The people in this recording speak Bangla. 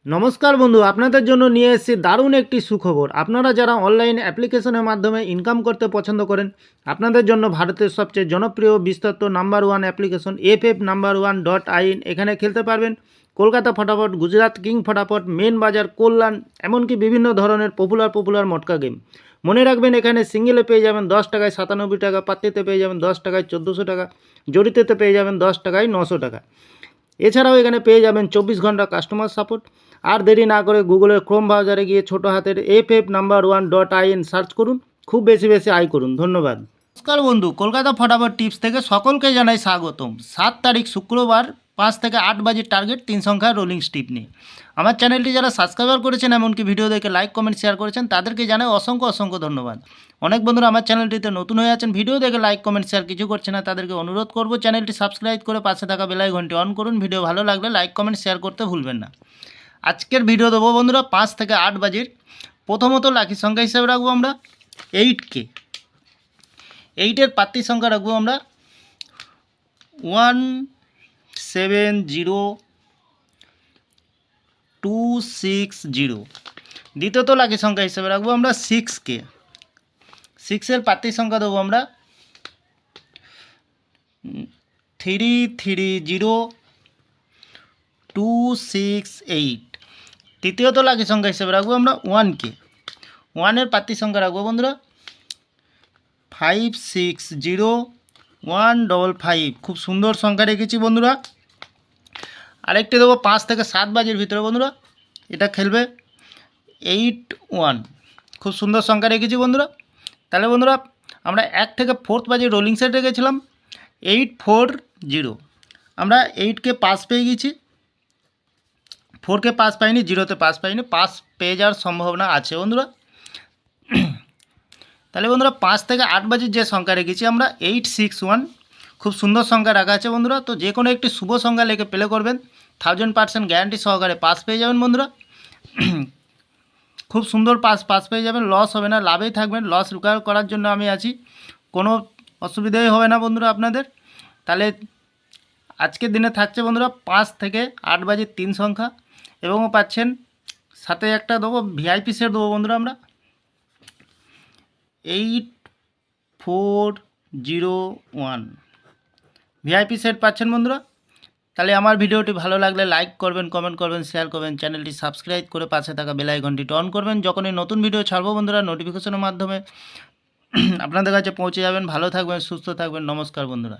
নমস্কার বন্ধু, আপনাদের জন্য নিয়ে এসেছি দারুণ একটি সুখবর। আপনারা যারা অনলাইন অ্যাপ্লিকেশনের মাধ্যমে ইনকাম করতে পছন্দ করেন, আপনাদের জন্য ভারতের সবচেয়ে জনপ্রিয় বিস্তৃত নাম্বার ওয়ান অ্যাপ্লিকেশন FF1.in এখানে খেলতে পারবেন। কলকাতা ফটাফট, গুজরাট কিং ফটাফট, মেন বাজার, কল্যাণ, এমনকি বিভিন্ন ধরনের পপুলার মটকা গেম। মনে রাখবেন, এখানে সিঙ্গেলে পেয়ে যাবেন 10 টাকায় 97 টাকা, পাত্তিতে পেয়ে যাবেন 10 টাকায় 1400 টাকা, জড়িতেতে পেয়ে যাবেন 10 টাকায় 900 টাকা। এছাড়াও এখানে পেয়ে যাবেন 24 ঘন্টা কাস্টমার সাপোর্ট। আর দেরি না করে গুগলের ক্রোম ব্রাউজারে গিয়ে ছোটো হাতের FF1.in সার্চ করুন, খুব বেশি আয় করুন। ধন্যবাদ। নমস্কার বন্ধু, কলকাতা ফটাফট টিপস থেকে সকলকে জানাই স্বাগতম। 7 তারিখ শুক্রবার 5 থেকে 8 বাজে টার্গেট 3 সংখ্যার রোলিং স্টিপ নিয়ে। আমার চ্যানেলটি যারা সাবস্ক্রাইবার করেছেন, এমনকি ভিডিও দেখে লাইক কমেন্ট শেয়ার করেছেন, তাদেরকে জানাই অসংখ্য ধন্যবাদ। অনেক বন্ধুরা আমার চ্যানেলটিতে নতুন হয়ে আছেন, ভিডিও দেখে লাইক কমেন্ট শেয়ার কিছু করছে না, তাদেরকে অনুরোধ করব চ্যানেলটি সাবস্ক্রাইব করে পাশে থাকা বেল আইকনটি অন করুন। ভিডিও ভালো লাগলে লাইক কমেন্ট শেয়ার করতে ভুলবেন না। আজকের ভিডিও দেবো বন্ধুরা 5 থেকে 8 বাজের। প্রথমত লাকি সংখ্যা হিসেবে রাখবো আমরা 8কে। 8-এর প্রার্থী সংখ্যা রাখবো আমরা 170260। দ্বিতীয়ত লাকি সংখ্যা হিসেবে রাখবো আমরা 6কে। 6-এর প্রার্থী সংখ্যা দেবো আমরা 330268। তৃতীয়ত লাকি সংখ্যা হিসেবে রাখবো আমরা 1কে। 1-এর প্রার্থী সংখ্যা রাখবো বন্ধুরা 560155। খুব সুন্দর সংখ্যা রেখেছি বন্ধুরা। আরেকটি দেবো 5 থেকে 7 বাজের ভিতরে বন্ধুরা, এটা খেলবে 81। খুব সুন্দর সংখ্যা রেখেছি বন্ধুরা। তাহলে বন্ধুরা আমরা 1 থেকে 4 বাজে রোলিং সেট রেখেছিলাম 840। আমরা 8কে পাস পেয়ে গেছি, 4কে পাস পাইনি, 0তে পাস পাইনি, পাস পেয়ে যাওয়ার সম্ভাবনা আছে বন্ধুরা। তাহলে বন্ধুরা 5 থেকে 8 বাজের যে সংখ্যা রেখেছি আমরা 861, খুব সুন্দর সংখ্যা রাখা আছে বন্ধুরা। তো যে কোনো একটি শুভ সংখ্যা লেখে প্লে করবেন, 1000% গ্যারান্টি সহকারে পাস পেয়ে যাবেন বন্ধুরা। খুব সুন্দর পাস পেয়ে যাবেন, লস হবে না, লাভেই থাকবেন। লস রিকভার করার জন্য আমি আছি, কোনো অসুবিধাই হবে না বন্ধুরা আপনাদের। তাহলে আজকের দিনে থাকছে বন্ধুরা 5 থেকে 8 বাজে 3 সংখ্যা, এবং পাচ্ছেন সাথে একটা দেবো ভিআইপি সেট দেবো বন্ধুরা আমরা 8401 ভিআইপি সেট পাচ্ছেন বন্ধুরা। তাহলে আমার ভিডিওটি ভালো লাগলে লাইক করবেন, কমেন্ট করবেন, শেয়ার করবেন, চ্যানেলটি সাবস্ক্রাইব করে পাশে থাকা বেল আইকনটি অন করবেন। যখনই নতুন ভিডিও ছাড়বো বন্ধুরা, নোটিফিকেশনের মাধ্যমে আপনাদের কাছে পৌঁছে যাবেন। ভালো থাকবেন, সুস্থ থাকবেন। নমস্কার বন্ধুরা।